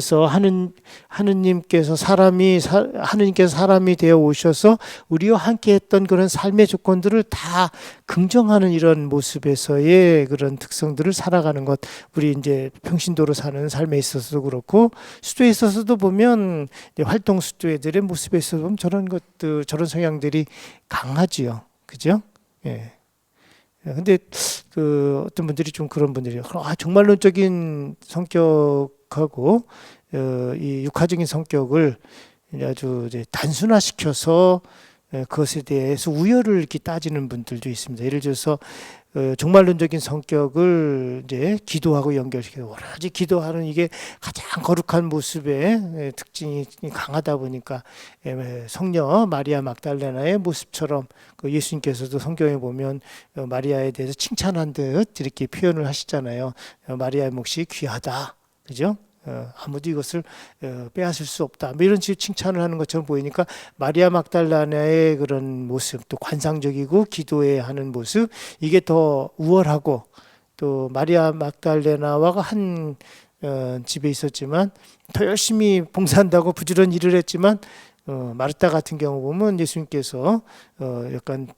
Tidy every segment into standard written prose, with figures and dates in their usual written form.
삶에서 하느님께서 사람이 되어 오셔서 우리와 함께했던 그런 삶의 조건들을 다 긍정하는 이런 모습에서의 그런 특성들을 살아가는 것, 우리 이제 평신도로 사는 삶에 있어서도 그렇고 수도에 있어서도 보면 활동 수도회들의 모습에 있어서 보면 저런 것들, 저런 성향들이 강하지요, 그죠? 예. 근데 그 어떤 분들이 좀 그런 분들이 종말론적인 성격하고 이 육화적인 성격을 아주 이제 단순화시켜서 그것에 대해서 우열을 이렇게 따지는 분들도 있습니다. 예를 들어서 종말론적인 성격을 이제 기도하고 연결시켜서 오로지 기도하는 이게 가장 거룩한 모습의 특징이 강하다 보니까 성녀 마리아 막달레나의 모습처럼 그 예수님께서도 성경에 보면 마리아에 대해서 칭찬한 듯 이렇게 표현을 하시잖아요. 마리아의 몫이 귀하다, 그죠? 아무도 이것을 빼앗을 수 없다, 뭐 이런 식으로 칭찬을 하는 것처럼 보이니까 마리아 막달라나의 그런 모습, 또 관상적이고 기도에 하는 모습, 이게 더 우월하고, 또 마리아 막달레나와 한 집에 있었지만 더 열심히 봉사한다고 부지런히 일을 했지만 마르타 같은 경우 보면 예수님께서 약간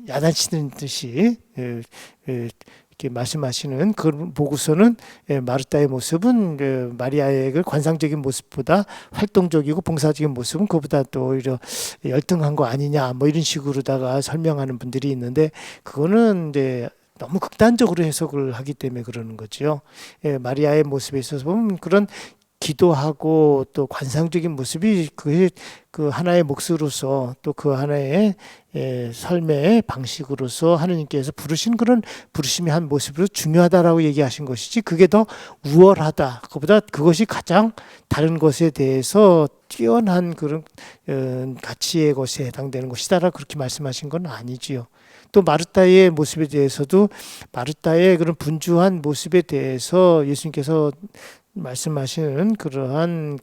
야단치는 듯이 이렇게 말씀하시는 그걸 보고서는 마르타의 모습은 마리아의 관상적인 모습보다 활동적이고 봉사적인 모습은 그보다 또 오히려 열등한 거 아니냐, 뭐 이런 식으로다가 설명하는 분들이 있는데, 그거는 이제 너무 극단적으로 해석을 하기 때문에 그러는 거죠. 마리아의 모습에 있어서 보면 그런 기도하고 또 관상적인 모습이 그 하나의 몫으로서, 또 그 하나의 삶의 방식으로서 하느님께서 부르신 그런 부르심의 한 모습으로 중요하다라고 얘기하신 것이지, 그게 더 우월하다, 그보다 그것이 가장 다른 것에 대해서 뛰어난 그런 가치의 것에 해당되는 것이다라고 그렇게 말씀하신 건 아니지요. 또 마르타의 모습에 대해서도, 마르타의 그런 분주한 모습에 대해서 예수님께서 말씀하시는 그러한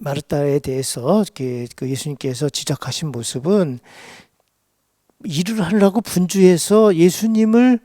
마르타에 대해서 그 예수님께서 지적하신 모습은, 일을 하려고 분주해서 예수님을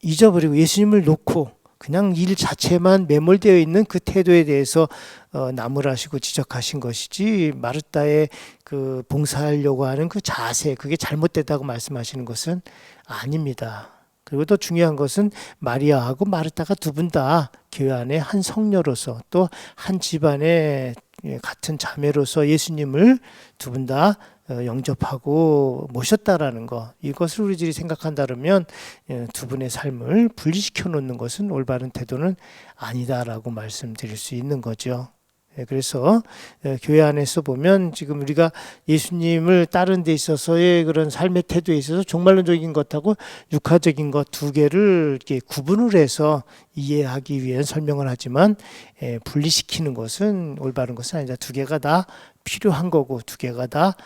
잊어버리고 예수님을 놓고 그냥 일 자체만 매몰되어 있는 그 태도에 대해서 나무라시고 지적하신 것이지, 마르타의 그 봉사하려고 하는 그 자세, 그게 잘못됐다고 말씀하시는 것은 아닙니다. 그리고 더 중요한 것은 마리아하고 마르타가 두 분 다 교회 안에 한 성녀로서, 또 한 집안의 같은 자매로서 예수님을 두 분 다 영접하고 모셨다라는 것, 이것을 우리들이 생각한다면 두 분의 삶을 분리시켜 놓는 것은 올바른 태도는 아니다라고 말씀드릴 수 있는 거죠. 그래서 교회 안에서 보면 지금 우리가 예수님을 따르는 데 있어서의 그런 삶의 태도에 있어서 종말론적인 것하고 육화적인 것 두 개를 이렇게 구분을 해서 이해하기 위한 설명을 하지만, 분리시키는 것은 올바른 것은 아니다. 두 개가 다 필요한 거고, 두 개가 다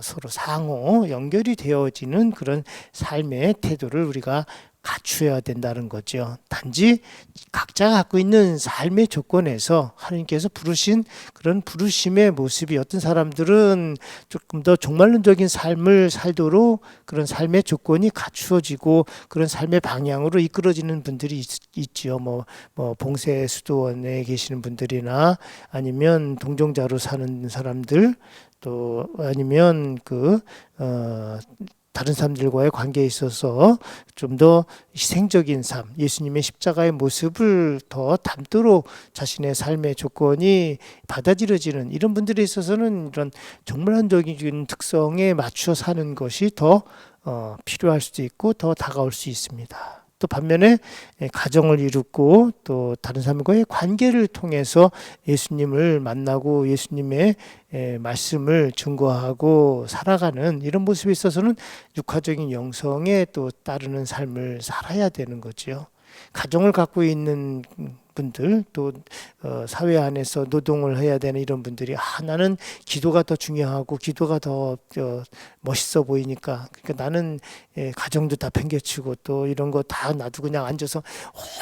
서로 상호 연결이 되어지는 그런 삶의 태도를 우리가 갖추어야 된다는 거죠. 단지 각자가 갖고 있는 삶의 조건에서 하나님께서 부르신 그런 부르심의 모습이, 어떤 사람들은 조금 더 종말론적인 삶을 살도록 그런 삶의 조건이 갖추어지고 그런 삶의 방향으로 이끌어지는 분들이 있지요. 뭐 봉쇄 수도원에 계시는 분들이나 아니면 동정자로 사는 사람들, 또 아니면 다른 사람들과의 관계에 있어서 좀 더 희생적인 삶, 예수님의 십자가의 모습을 더 담도록 자신의 삶의 조건이 받아들여지는 이런 분들에 있어서는 이런 종말론적인 특성에 맞춰 사는 것이 더 필요할 수도 있고 더 다가올 수 있습니다. 또 반면에 가정을 이루고 또 다른 사람과의 관계를 통해서 예수님을 만나고 예수님의 말씀을 증거하고 살아가는 이런 모습에 있어서는 육화적인 영성에 또 따르는 삶을 살아야 되는 거죠. 가정을 갖고 있는 분들, 또 사회 안에서 노동을 해야 되는 이런 분들이 나는 기도가 더 중요하고 기도가 더 멋있어 보이니까, 그러니까 나는 가정도 다 팽개치고 또 이런 거 다 놔두고 그냥 앉아서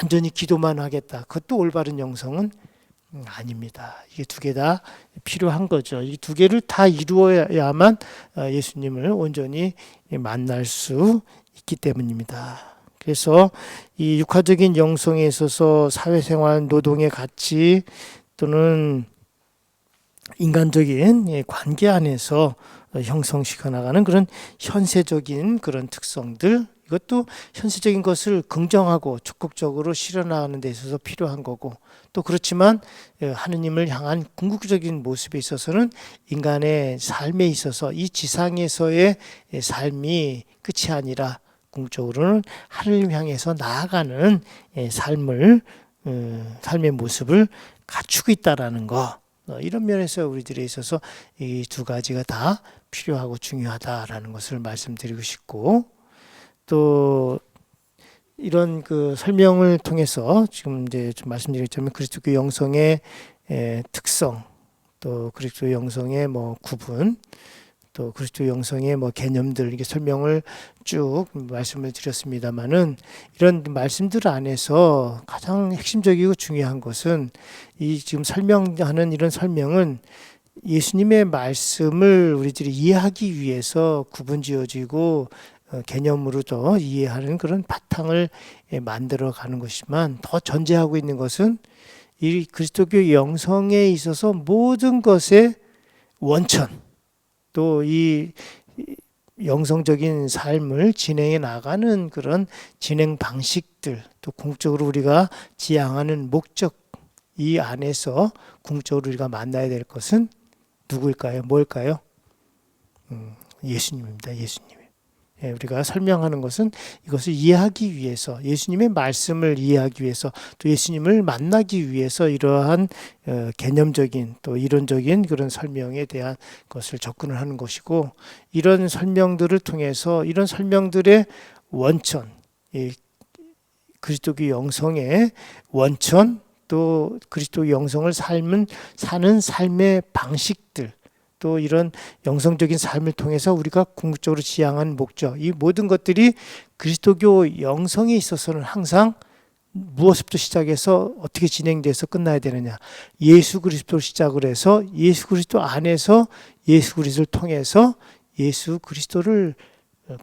온전히 기도만 하겠다. 그것도 올바른 영성은 아닙니다. 이게 두 개 다 필요한 거죠. 이 두 개를 다 이루어야만 예수님을 온전히 만날 수 있기 때문입니다. 그래서 이 육화적인 영성에 있어서 사회생활, 노동의 가치 또는 인간적인 관계 안에서 형성시켜 나가는 그런 현세적인 그런 특성들, 이것도 현세적인 것을 긍정하고 적극적으로 실현하는 데 있어서 필요한 거고, 또 그렇지만 하느님을 향한 궁극적인 모습에 있어서는 인간의 삶에 있어서 이 지상에서의 삶이 끝이 아니라 궁극적으로는 하늘을 향해서 나아가는 삶의 모습을 갖추고 있다라는 거, 이런 면에서 우리들에 있어서 이 두 가지가 다 필요하고 중요하다라는 것을 말씀드리고 싶고, 또 이런 그 설명을 통해서 지금 이제 좀 말씀드렸자면 그리스도교 영성의 특성, 또 그리스도 영성의 뭐 구분, 또 그리스도 영성의 뭐 개념들, 이게 설명을 쭉 말씀을 드렸습니다만은, 이런 말씀들 안에서 가장 핵심적이고 중요한 것은 이 지금 설명하는 이런 설명은 예수님의 말씀을 우리들이 이해하기 위해서 구분지어지고 개념으로도 이해하는 그런 바탕을 만들어 가는 것이지만, 더 전제하고 있는 것은 이 그리스도교 영성에 있어서 모든 것의 원천, 또 이 영성적인 삶을 진행해 나가는 그런 진행 방식들, 또 궁극적으로 우리가 지향하는 목적, 이 안에서 궁극적으로 우리가 만나야 될 것은 누구일까요? 뭘까요? 예수님입니다. 예수님. 우리가 설명하는 것은 이것을 이해하기 위해서, 예수님의 말씀을 이해하기 위해서, 또 예수님을 만나기 위해서 이러한 개념적인 또 이론적인 그런 설명에 대한 것을 접근을 하는 것이고, 이런 설명들을 통해서 이런 설명들의 원천, 그리스도교 영성의 원천, 또 그리스도 영성을 사는 삶의 방식들, 또 이런 영성적인 삶을 통해서 우리가 궁극적으로 지향한 목적, 이 모든 것들이 그리스도교 영성에 있어서는 항상 무엇부터 시작해서 어떻게 진행돼서 끝나야 되느냐, 예수 그리스도를 시작을 해서 예수 그리스도 안에서 예수 그리스도를 통해서 예수 그리스도를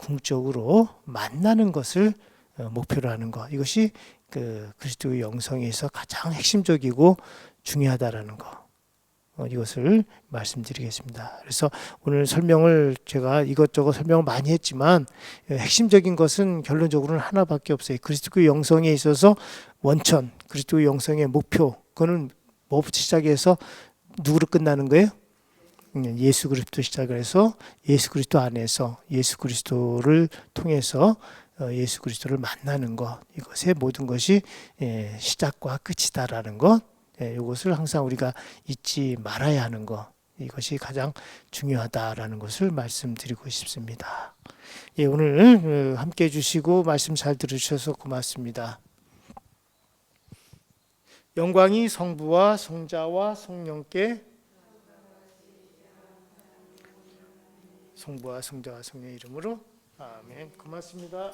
궁극적으로 만나는 것을 목표로 하는 것, 이것이 그 그리스도의 영성에서 가장 핵심적이고 중요하다라는 것, 이것을 말씀드리겠습니다. 그래서 오늘 설명을 제가 이것저것 설명을 많이 했지만 핵심적인 것은 결론적으로는 하나밖에 없어요. 그리스도의 영성에 있어서 원천, 그리스도의 영성의 목표, 그거는 뭐부터 시작해서 누구로 끝나는 거예요? 예수 그리스도 시작을 해서 예수 그리스도 안에서 예수 그리스도를 통해서 예수 그리스도를 만나는 것, 이것의 모든 것이 시작과 끝이다라는 것, 이것을 항상 우리가 잊지 말아야 하는 것, 이것이 가장 중요하다라는 것을 말씀드리고 싶습니다. 오늘 함께 해주시고 말씀 잘 들으셔서 고맙습니다. 영광이 성부와 성자와 성령께, 성부와 성자와 성령의 이름으로 아멘. 고맙습니다.